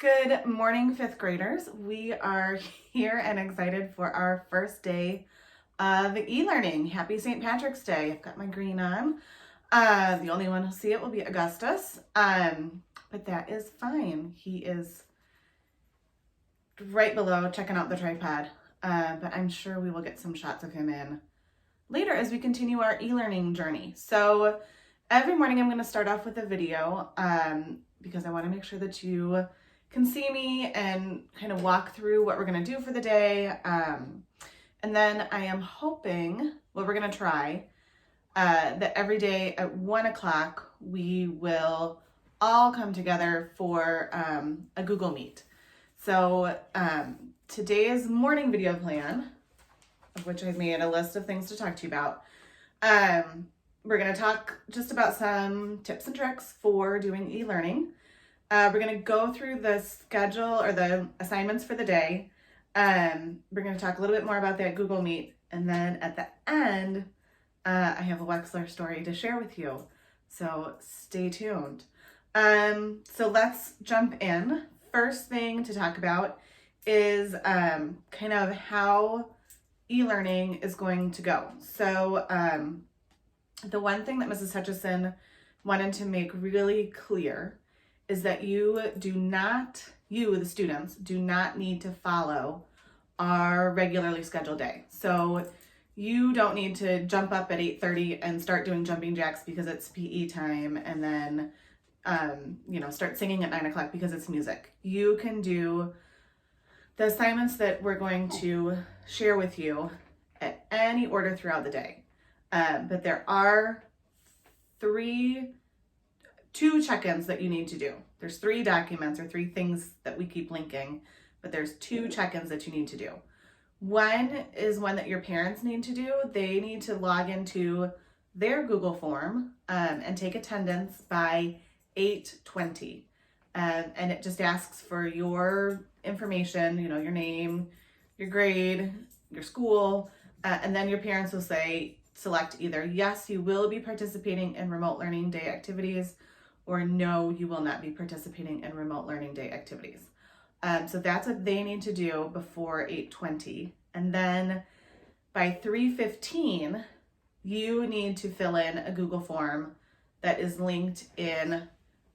Good morning, fifth graders. We are here and excited for our first day of e-learning. Happy St. Patrick's Day. I've got my green on. The only one who'll see it will be Augustus, but that is fine. He is right below checking out the tripod, but I'm sure we will get some shots of him in later as we continue our e-learning journey. So every morning I'm going to start off with a video because I want to make sure that you can see me and kind of walk through what we're going to do for the day. And then I am hoping, well, we're going to try that every day at 1 o'clock, we will all come together for a Google Meet. So today's morning video plan, of which I've made a list of things to talk to you about, we're going to talk just about some tips and tricks for doing e-learning. We're going to go through the schedule or the assignments for the day. We're going to talk a little bit more about that Google Meet. And then at the end, I have a Wexler story to share with you. So stay tuned. So let's jump in. First thing to talk about is kind of how e-learning is going to go. So the one thing that Mrs. Hutchison wanted to make really clear is that the students, do not need to follow our regularly scheduled day. So you don't need to jump up at 8:30 and start doing jumping jacks because it's PE time, and then, start singing at 9 o'clock because it's music. You can do the assignments that we're going to share with you at any order throughout the day. But there are two check-ins that you need to do. There's 3 documents or 3 things that we keep linking, but there's 2 check-ins that you need to do. One is one that your parents need to do. They need to log into their Google form and take attendance by 8:20. And it just asks for your information, your name, your grade, your school, and then your parents will select either yes, you will be participating in remote learning day activities, or no, you will not be participating in remote learning day activities. So that's what they need to do before 8:20. And then by 3:15, you need to fill in a Google form that is linked in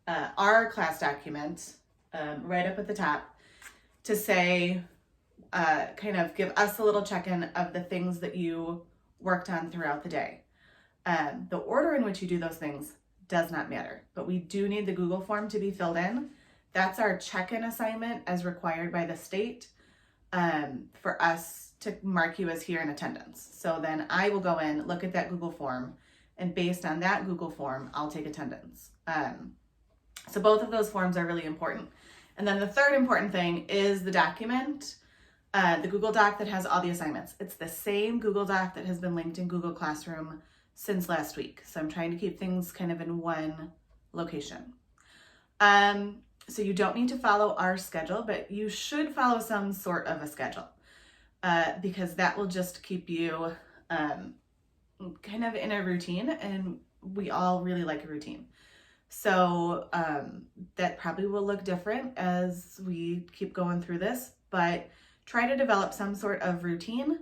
our class document right up at the top to say, kind of give us a little check-in of the things that you worked on throughout the day. The order in which you do those things does not matter, but we do need the Google form to be filled in. That's our check-in assignment as required by the state for us to mark you as here in attendance. So then I will go in, look at that Google form, and based on that Google form, I'll take attendance. So both of those forms are really important. And then the third important thing is the document, the Google Doc that has all the assignments. It's the same Google Doc that has been linked in Google Classroom since last week. So I'm trying to keep things kind of in one location. So you don't need to follow our schedule, but you should follow some sort of a schedule because that will just keep you kind of in a routine, and we all really like a routine. So that probably will look different as we keep going through this, but try to develop some sort of routine.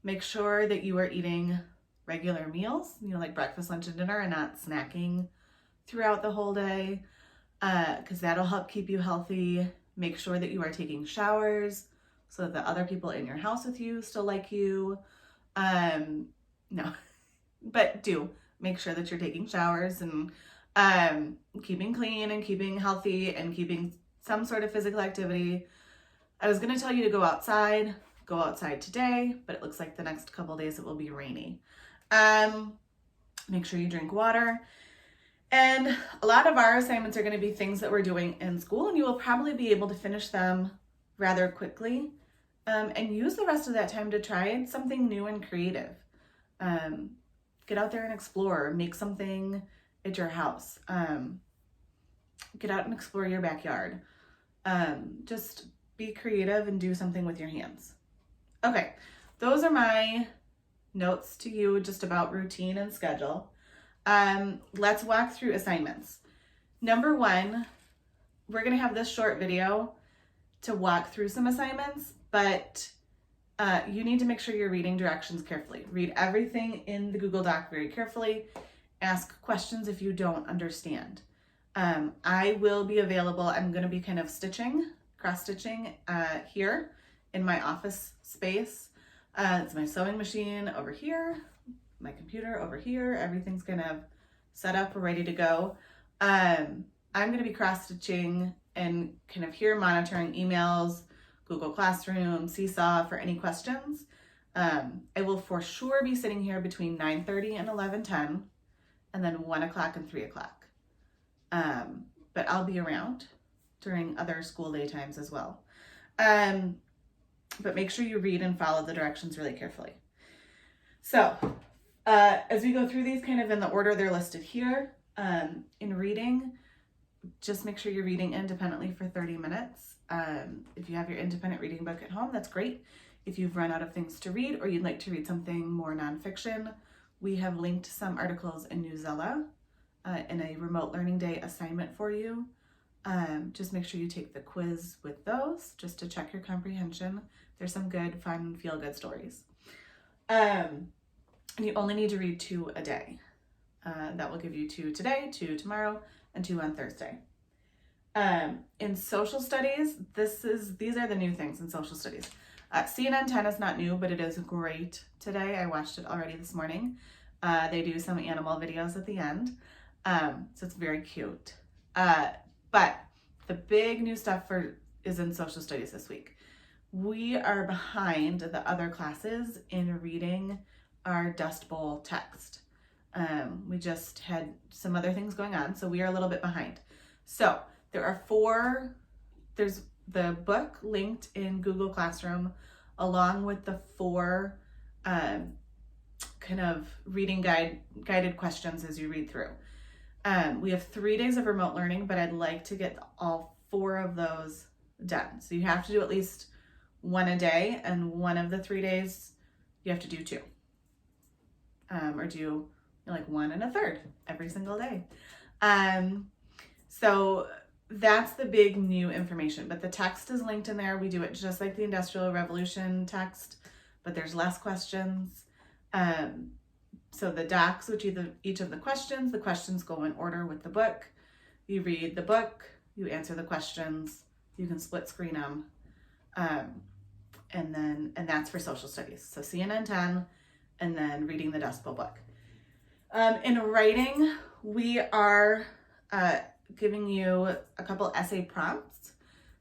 Make sure that you are eating regular meals, like breakfast, lunch, and dinner, and not snacking throughout the whole day, because that'll help keep you healthy. Make sure that you are taking showers so that the other people in your house with you still like you. No, but do make sure that you're taking showers and keeping clean and keeping healthy and keeping some sort of physical activity. I was going to tell you to go outside today, but it looks like the next couple of days it will be rainy. Make sure you drink water. And a lot of our assignments are going to be things that we're doing in school, and you will probably be able to finish them rather quickly and use the rest of that time to try something new and creative. Get out there and explore, make something at your house. Get out and explore your backyard. Just be creative and do something with your hands. Okay, those are my notes to you just about routine and schedule. Let's walk through assignments. Number 1, we're going to have this short video to walk through some assignments, but you need to make sure you're reading directions carefully. Read everything in the Google Doc very carefully. Ask questions if you don't understand. I will be available. I'm going to be kind of cross-stitching here in my office space. It's my sewing machine over here, my computer over here. Everything's kind of set up, ready to go. I'm going to be cross-stitching and kind of here monitoring emails, Google Classroom, Seesaw for any questions. I will for sure be sitting here between 9:30 and 11:10, and then 1 o'clock and 3 o'clock. But I'll be around during other school day times as well. But make sure you read and follow the directions really carefully. So as we go through these kind of in the order they're listed here, in reading, just make sure you're reading independently for 30 minutes. If you have your independent reading book at home, that's great. If you've run out of things to read or you'd like to read something more nonfiction, we have linked some articles in Newsella in a remote learning day assignment for you. Just make sure you take the quiz with those just to check your comprehension. There's some good, fun, feel-good stories. And you only need to read 2 a day. That will give you 2 today, 2 tomorrow, and 2 on Thursday. In social studies, these are the new things in social studies. CNN 10 is not new, but it is great today. I watched it already this morning. They do some animal videos at the end. So it's very cute. But the big new stuff is in social studies this week. We are behind the other classes in reading our Dust Bowl text. We just had some other things going on, so we are a little bit behind. So there's the book linked in Google Classroom along with the 4 kind of reading guided questions as you read through. We have 3 days of remote learning, but I'd like to get all 4 of those done. So you have to do at least 1 a day, and one of the 3 days you have to do 2. Or do like 1 1/3 every single day. So that's the big new information, but the text is linked in there. We do it just like the Industrial Revolution text, but there's less questions. So the docs, which each of the questions go in order with the book. You read the book, you answer the questions, you can split screen them. And that's for social studies. So CNN 10, and then reading the Dust Bowl book. In writing, we are giving you a couple essay prompts.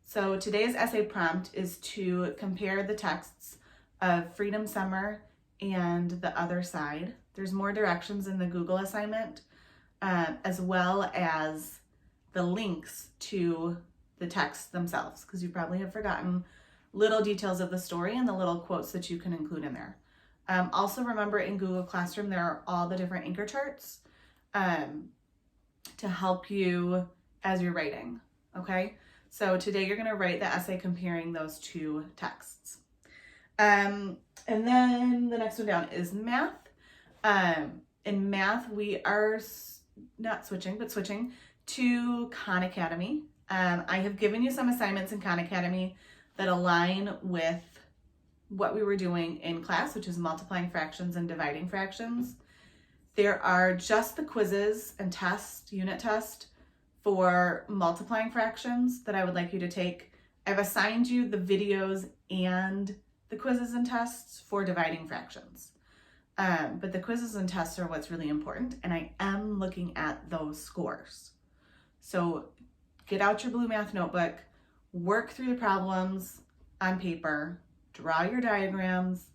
So today's essay prompt is to compare the texts of Freedom Summer and The Other Side. There's more directions in the Google assignment, as well as the links to the texts themselves, because you probably have forgotten little details of the story and the little quotes that you can include in there. Also remember, in Google Classroom, there are all the different anchor charts to help you as you're writing, okay? So today you're gonna write the essay comparing those 2 texts. And then the next one down is math. In math, we are not switching, but switching to Khan Academy. I have given you some assignments in Khan Academy that align with what we were doing in class, which is multiplying fractions and dividing fractions. There are just the quizzes and unit test for multiplying fractions that I would like you to take. I've assigned you the videos and the quizzes and tests for dividing fractions. But the quizzes and tests are what's really important, and I am looking at those scores. So get out your blue math notebook, work through the problems on paper, draw your diagrams,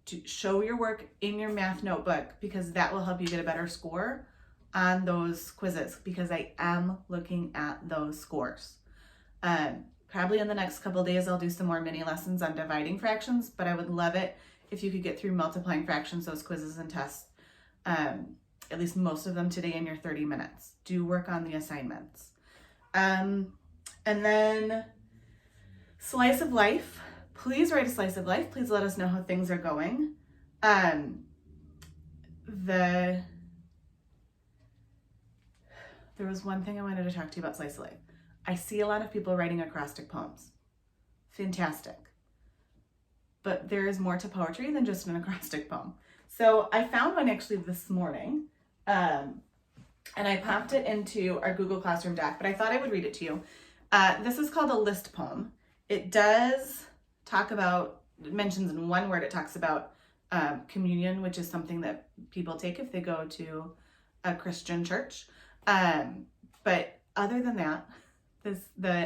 to show your work in your math notebook, because that will help you get a better score on those quizzes, because I am looking at those scores. Probably in the next couple of days, I'll do some more mini lessons on dividing fractions, but I would love it if you could get through multiplying fractions, those quizzes and tests, at least most of them today in your 30 minutes. Do work on the assignments. And then slice of life. Please write a slice of life. Please let us know how things are going. There was one thing I wanted to talk to you about slice of life. I see a lot of people writing acrostic poems. fantastic. But there is more to poetry than just an acrostic poem. So I found one actually this morning, and I popped it into our Google Classroom doc, but I thought I would read it to you. This is called a list poem. It does talk about, it mentions in one word, it talks about communion, which is something that people take if they go to a Christian church. But other than that,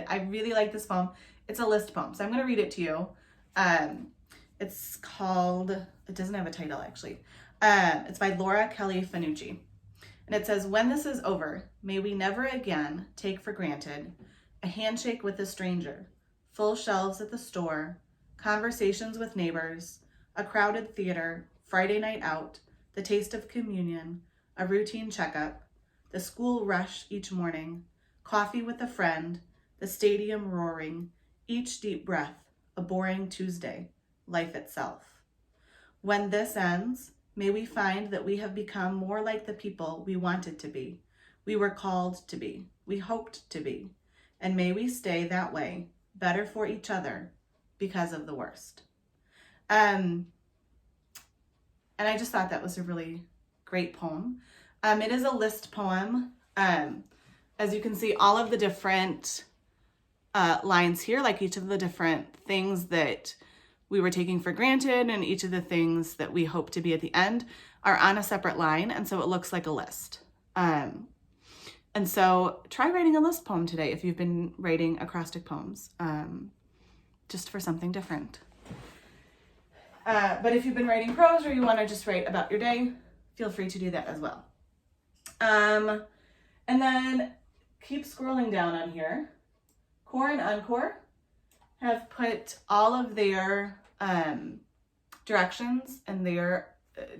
I really like this poem. It's a list poem, so I'm going to read it to you. It's called, it doesn't have a title actually. It's by Laura Kelly Fanucci. And it says, when this is over, may we never again take for granted a handshake with a stranger, full shelves at the store, conversations with neighbors, a crowded theater, Friday night out, the taste of communion, a routine checkup, the school rush each morning, coffee with a friend, the stadium roaring, each deep breath, a boring Tuesday, life itself. When this ends, may we find that we have become more like the people we wanted to be, we were called to be, we hoped to be, and may we stay that way, better for each other because of the worst. And I just thought that was a really great poem. It is a list poem. As you can see, all of the different lines here, like each of the different things that we were taking for granted and each of the things that we hope to be at the end are on a separate line, and so it looks like a list. And so try writing a list poem today if you've been writing acrostic poems, just for something different. But if you've been writing prose or you want to just write about your day, feel free to do that as well. And then keep scrolling down on here. Core and Encore have put all of their directions and their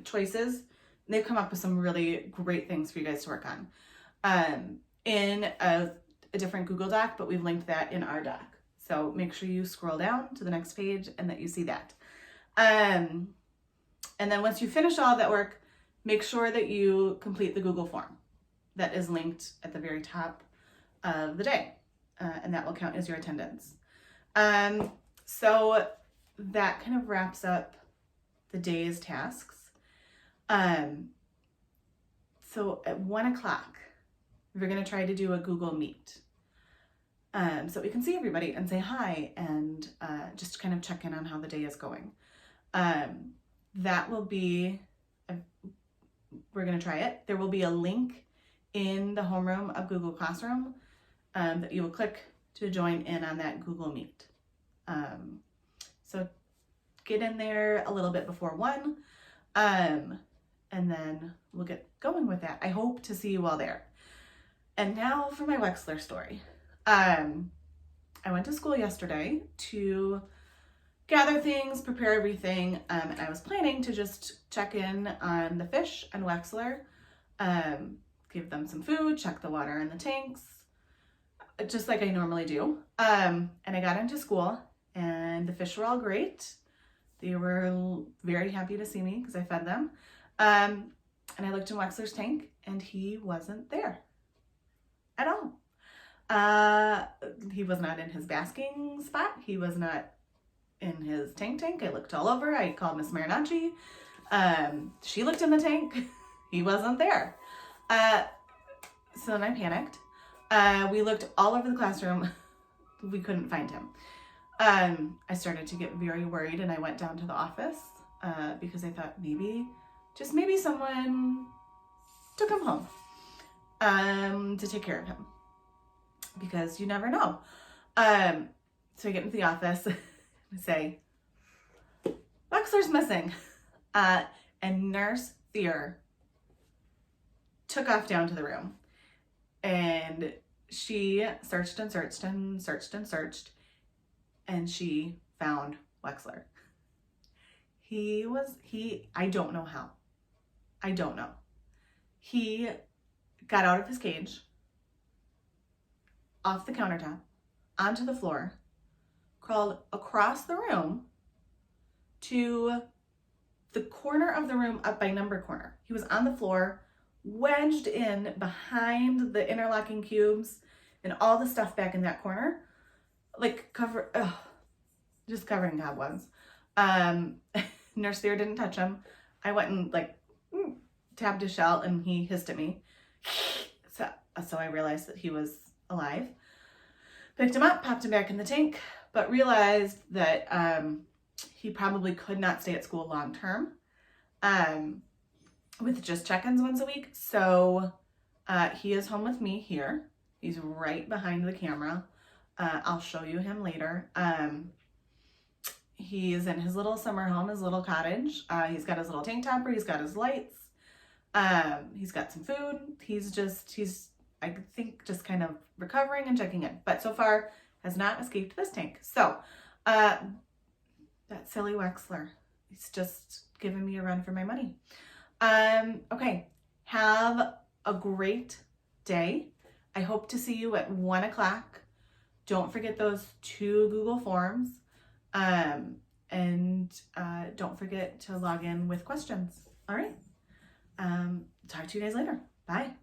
choices, and they've come up with some really great things for you guys to work on in a different Google Doc, but we've linked that in our doc. So make sure you scroll down to the next page and that you see that. And then once you finish all of that work, make sure that you complete the Google form that is linked at the very top of the day, and that will count as your attendance. So that kind of wraps up the day's tasks. So at 1 o'clock, we're going to try to do a Google Meet. So we can see everybody and say hi and just kind of check in on how the day is going. That will be, we're going to try it. There will be a link in the homeroom of Google Classroom that you will click to join in on that Google Meet. So get in there a little bit before 1, and then we'll get going with that. I hope to see you all there. And now for my Wexler story. I went to school yesterday to gather things, prepare everything, and I was planning to just check in on the fish and Wexler, give them some food, check the water in the tanks, just like I normally do. And I got into school and the fish were all great. They were very happy to see me because I fed them. And I looked in Wexler's tank and he wasn't there at all. He was not in his basking spot. He was not in his tank. I looked all over. I called Miss Marinacci. She looked in the tank. He wasn't there. So then I panicked. We looked all over the classroom. We couldn't find him. I started to get very worried and I went down to the office because I thought maybe someone took him home to take care of him, because you never know. So I get into the office and say, Wexler's missing. And Nurse Thier took off down to the room and she searched and searched and searched and searched, and she found Wexler. I don't know how. I don't know. He got out of his cage, off the countertop, onto the floor, crawled across the room to the corner of the room up by number corner. He was on the floor, wedged in behind the interlocking cubes and all the stuff back in that corner, like cover. Ugh. just covered in cobwebs. Nurse Lear didn't touch him. I went and like tapped his shell and he hissed at me. So I realized that he was alive. Picked him up, popped him back in the tank, but realized that he probably could not stay at school long term with just check-ins once a week. So he is home with me here. He's right behind the camera. I'll show you him later. He is in his little summer home, his little cottage. He's got his little tank topper. He's got his lights. He's got some food. He's I think just kind of recovering and checking in, but so far has not escaped this tank. So that silly Wexler, he's just giving me a run for my money. Okay, have a great day. I hope to see you at 1 o'clock. Don't forget those 2 Google Forms. And don't forget to log in with questions. All right. Talk to you guys later. Bye.